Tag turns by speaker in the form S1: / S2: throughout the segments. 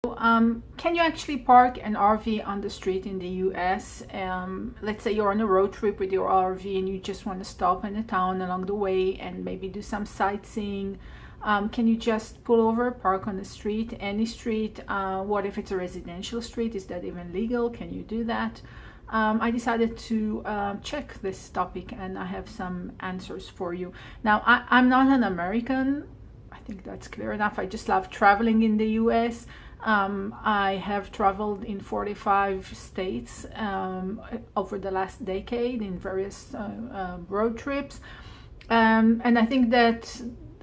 S1: Can you actually park an RV on the street in the US? Let's say you're on a road trip with your RV and you just want to stop in a town along the way and maybe do some sightseeing. Can you just pull over, park on the street, any street? What if it's a residential street? Is that even legal? Can you do that? I decided to check this topic, and I have some answers for you. Now, I'm not an American. I think that's clear enough. I just love traveling in the US. I have traveled in 45 states over the last decade in various road trips. And I think that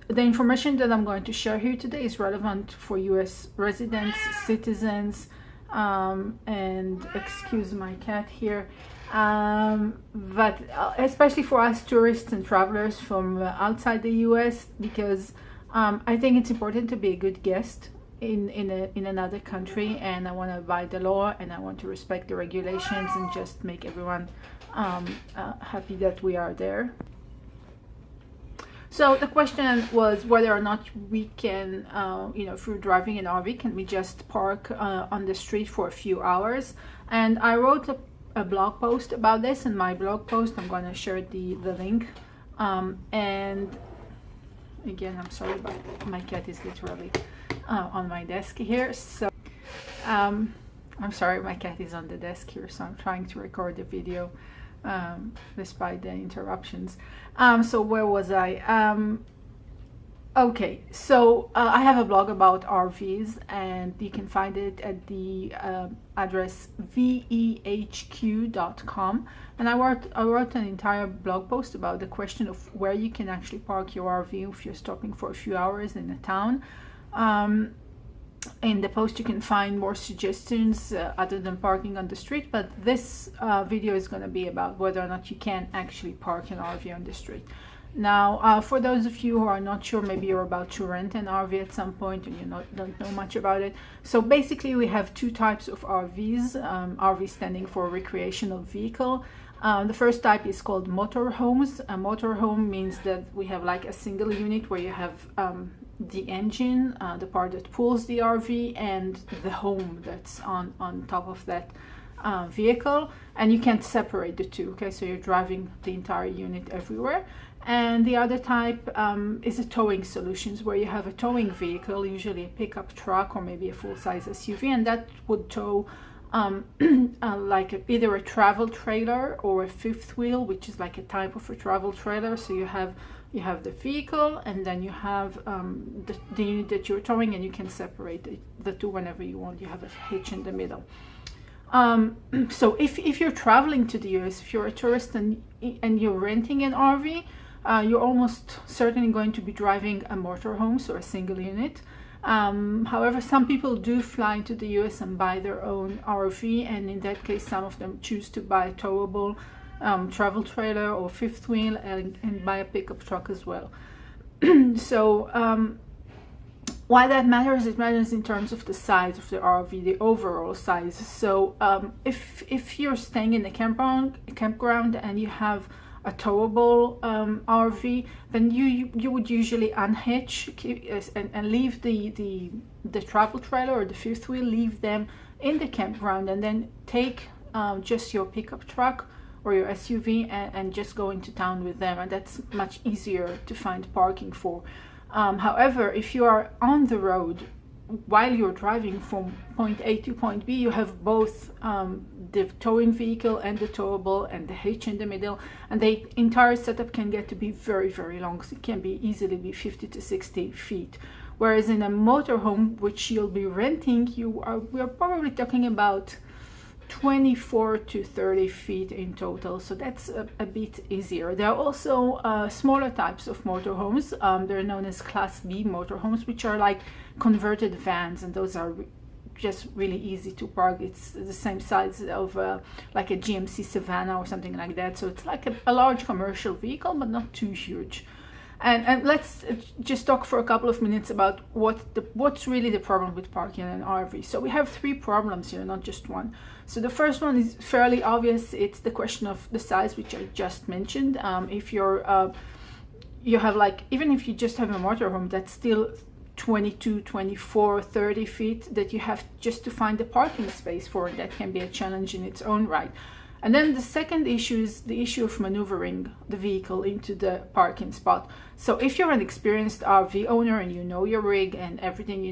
S1: the information that I'm going to share here today is relevant for US residents, citizens, and excuse my cat here, but especially for us tourists and travelers from outside the US, because I think it's important to be a good guest in another country, and I want to abide the law, and I want to respect the regulations and just make everyone happy that we are there. So the question was whether or not we can, if we're driving an RV, can we just park on the street for a few hours? And I wrote a blog post about this. In my blog post, I'm going to share the link. And again, I'm sorry, but my cat is literally on my desk here. So I'm sorry, my cat is on the desk here, so I'm trying to record the video despite the interruptions. So where was I? Okay, so I have a blog about RVs, and you can find it at the address vehq.com. And I wrote an entire blog post about the question of where you can actually park your RV if you're stopping for a few hours in a town. In the post you can find more suggestions other than parking on the street, but this video is going to be about whether or not you can actually park an RV on the street. Now, for those of you who are not sure, maybe you're about to rent an RV at some point and you don't know much about it. So basically we have two types of RVs, RV standing for recreational vehicle. The first type is called motorhomes. A motorhome means that we have like a single unit where you have the engine, the part that pulls the RV, and the home that's on top of that vehicle, and you can't separate the two. Okay, so you're driving the entire unit everywhere. And the other type is a towing solutions, where you have a towing vehicle, usually a pickup truck or maybe a full-size SUV, and that would tow like either a travel trailer or a fifth wheel, which is like a type of a travel trailer. So you have the vehicle, and then you have the unit that you're towing, and you can separate the two whenever you want. You have a hitch in the middle. So if you're traveling to the US, if you're a tourist and you're renting an RV, you're almost certainly going to be driving a motorhome, so a single unit. However, some people do fly to the US and buy their own RV, and in that case some of them choose to buy a towable travel trailer or fifth wheel, and buy a pickup truck as well. So why that matters? It matters in terms of the size of the RV, the overall size. So if you're staying in a campground and you have a towable RV, then you would usually unhitch and leave the travel trailer or the fifth wheel, leave them in the campground, and then take just your pickup truck or your SUV and just go into town with them, and that's much easier to find parking for. However, if you are on the road while you're driving from point A to point B, you have both the towing vehicle and the towable and the hitch in the middle, and the entire setup can get to be very, very long. So it can be easily 50 to 60 feet. Whereas in a motorhome, which you'll be renting, we're probably talking about 24 to 30 feet in total, so that's a bit easier. There are also smaller types of motorhomes. They're known as Class B motorhomes, which are like converted vans, and those are just really easy to park. It's the same size of like a GMC Savannah or something like that, so it's like a large commercial vehicle, but not too huge. And let's just talk for a couple of minutes about what's really the problem with parking an RV. So we have three problems here, not just one. So the first one is fairly obvious. It's the question of the size, which I just mentioned. If you have like, even if you just have a motorhome, that's still 22, 24, 30 feet that you have just to find a parking space for. That can be a challenge in its own right. And then the second issue is the issue of maneuvering the vehicle into the parking spot. So if you're an experienced RV owner and you know your rig and everything,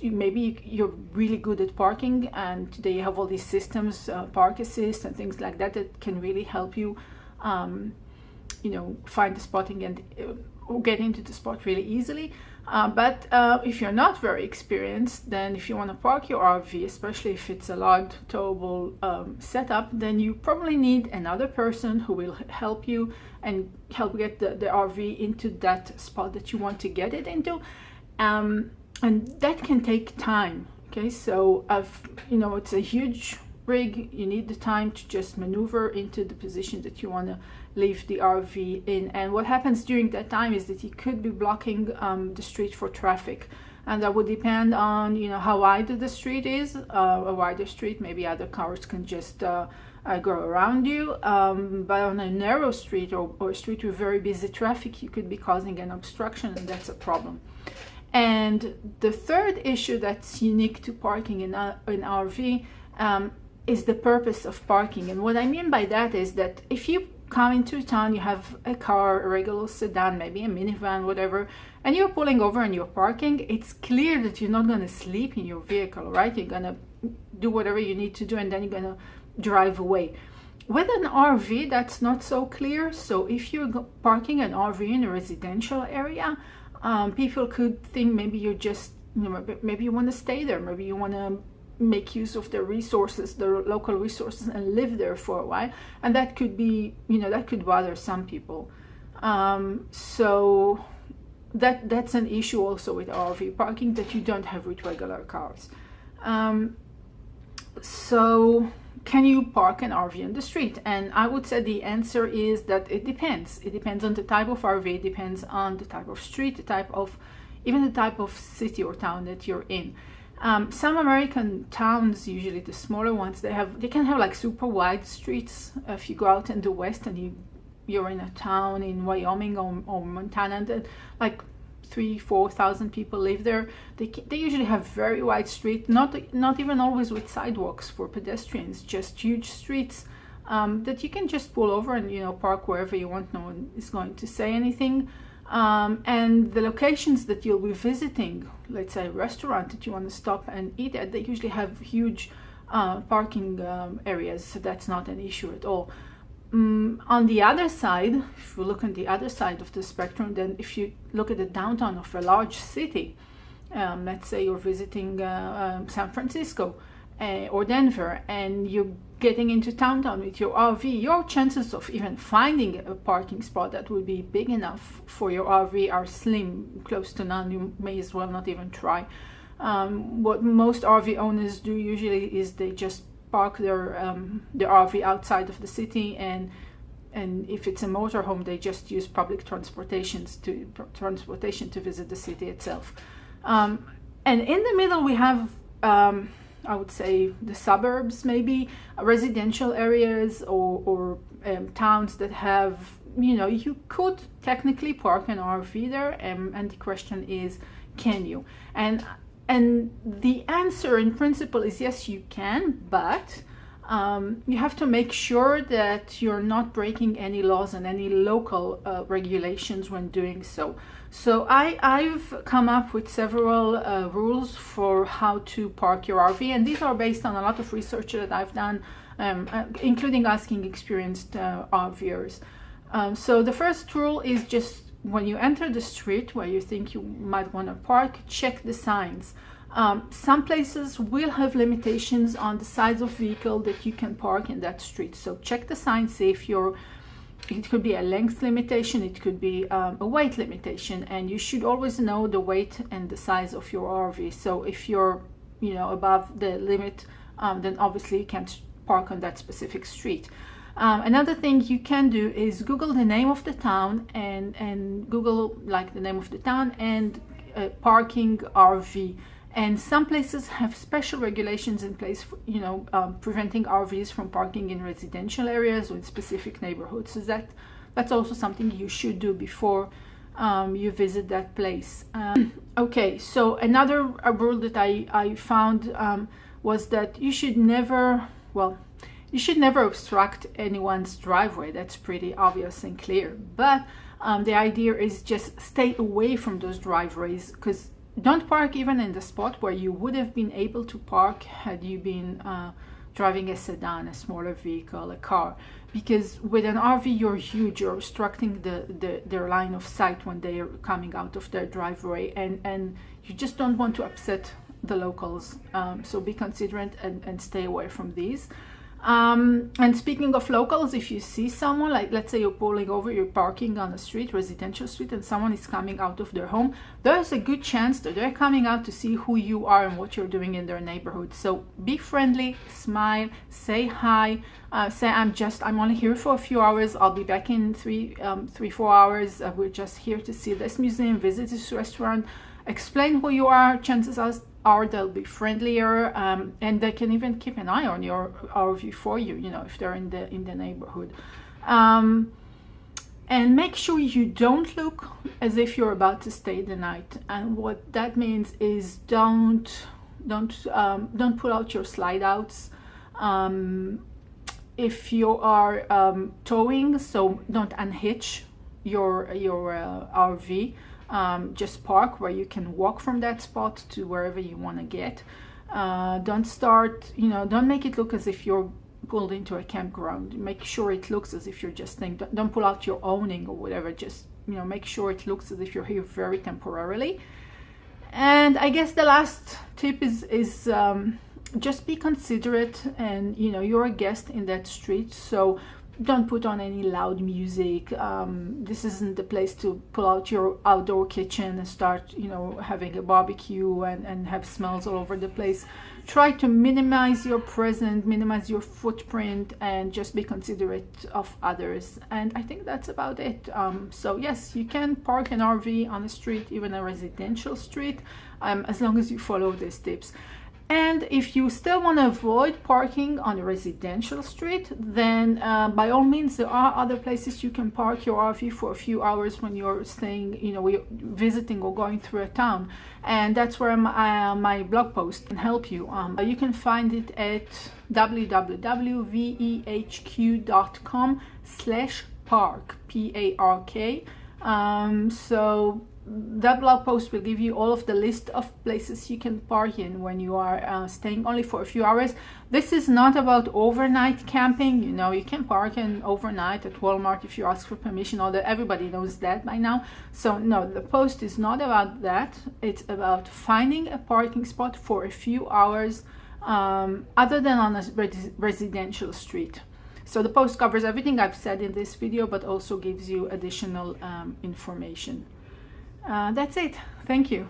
S1: maybe you're really good at parking, and today you have all these systems, park assist and things like that, that can really help you, find the spotting and get into the spot really easily. But if you're not very experienced, then if you want to park your RV, especially if it's a large towable setup, then you probably need another person who will help you and help get the RV into that spot that you want to get it into. And that can take time. Okay, so it's a huge rig. You need the time to just maneuver into the position that you want to leave the RV in. And what happens during that time is that you could be blocking the street for traffic, and that would depend on how wide the street is. A wider street, maybe other cars can just go around you, but on a narrow street or a street with very busy traffic, you could be causing an obstruction, and that's a problem. And the third issue that's unique to parking in RV is the purpose of parking. And what I mean by that is that if you come into town, you have a car, a regular sedan, maybe a minivan, whatever, and you're pulling over and you're parking, it's clear that you're not going to sleep in your vehicle, right? You're going to do whatever you need to do, and then you're going to drive away. With an RV, that's not so clear. So if you're parking an RV in a residential area, people could think maybe you're just, maybe you want to stay there, maybe you want to make use of the resources, the local resources, and live there for a while, and that could be, that could bother some people. So that's an issue also with RV parking that you don't have with regular cars. So can you park an RV on the street? And I would say the answer is that it depends. It depends on the type of RV, it depends on the type of street, even the type of city or town that you're in. Some American towns, usually the smaller ones, they can have like super wide streets. If you go out in the West and you're in a town in Wyoming or Montana, and like 3,000-4,000 people live there, they usually have very wide streets, not even always with sidewalks for pedestrians, just huge streets that you can just pull over and park wherever you want. No one is going to say anything. And the locations that you'll be visiting, let's say a restaurant that you want to stop and eat at, they usually have huge parking areas, so that's not an issue at all. On the other side, if you look on the other side of the spectrum, then if you look at the downtown of a large city, let's say you're visiting San Francisco or Denver, and you're getting into downtown with your RV, your chances of even finding a parking spot that would be big enough for your RV are slim, close to none. You may as well not even try. What most RV owners do usually is they just park their RV outside of the city, and if it's a motorhome, they just use public transportation to visit the city itself. And in the middle we have I would say the suburbs, maybe residential areas or towns that have, you could technically park an RV there, and the question is, can you? And the answer in principle is yes, you can, but you have to make sure that you're not breaking any laws and any local regulations when doing so. So I've come up with several rules for how to park your RV, and these are based on a lot of research that I've done, including asking experienced RVers. So the first rule is just when you enter the street where you think you might want to park, check the signs. Some places will have limitations on the size of vehicle that you can park in that street. So check the signs, see if it could be a length limitation, it could be a weight limitation, and you should always know the weight and the size of your RV. So if you're, above the limit, then obviously you can't park on that specific street. Another thing you can do is Google the name of the town and Google like the name of the town and parking RV. And some places have special regulations in place for, preventing RVs from parking in residential areas or in specific neighborhoods. So that's also something you should do before you visit that place. Okay, so another rule that I found was that you should never, well, you should never obstruct anyone's driveway. That's pretty obvious and clear. But the idea is just stay away from those driveways, because don't park even in the spot where you would have been able to park had you been driving a sedan, a smaller vehicle, a car. Because with an RV, you're huge, you're obstructing their line of sight when they are coming out of their driveway, and you just don't want to upset the locals. So be considerate and stay away from these. And speaking of locals, if you see someone, like let's say you're pulling over, you're parking on a street, residential street, and someone is coming out of their home, there's a good chance that they're coming out to see who you are and what you're doing in their neighborhood. So be friendly, smile, say hi, say I'm only here for a few hours, I'll be back in 3-4 hours, we're just here to see this museum, visit this restaurant. Explain who you are. Chances are they'll be friendlier, and they can even keep an eye on your RV for you, you know, if they're in the neighborhood. And make sure you don't look as if you're about to stay the night. And what that means is don't pull out your slide outs. If you are towing, so don't unhitch your RV. Just park where you can walk from that spot to wherever you want to get. Don't make it look as if you're pulled into a campground. Make sure it looks as if you're just staying. Don't pull out your awning or whatever. Just, make sure it looks as if you're here very temporarily. And I guess the last tip is just be considerate, and you're a guest in that street, so don't put on any loud music. This isn't the place to pull out your outdoor kitchen and start, having a barbecue and have smells all over the place. Try to minimize your presence, minimize your footprint, and just be considerate of others. And I think that's about it. So yes, you can park an RV on a street, even a residential street, as long as you follow these tips. And if you still want to avoid parking on a residential street, then by all means, there are other places you can park your RV for a few hours when you're staying, you're visiting or going through a town. And that's where my blog post can help you. You can find it at www.vehq.com/park, P-A-R-K. So that blog post will give you all of the list of places you can park in when you are staying only for a few hours. This is not about overnight camping. You can park in overnight at Walmart if you ask for permission, although everybody knows that by now. So no, the post is not about that. It's about finding a parking spot for a few hours other than on a residential street. So the post covers everything I've said in this video, but also gives you additional information. That's it. Thank you.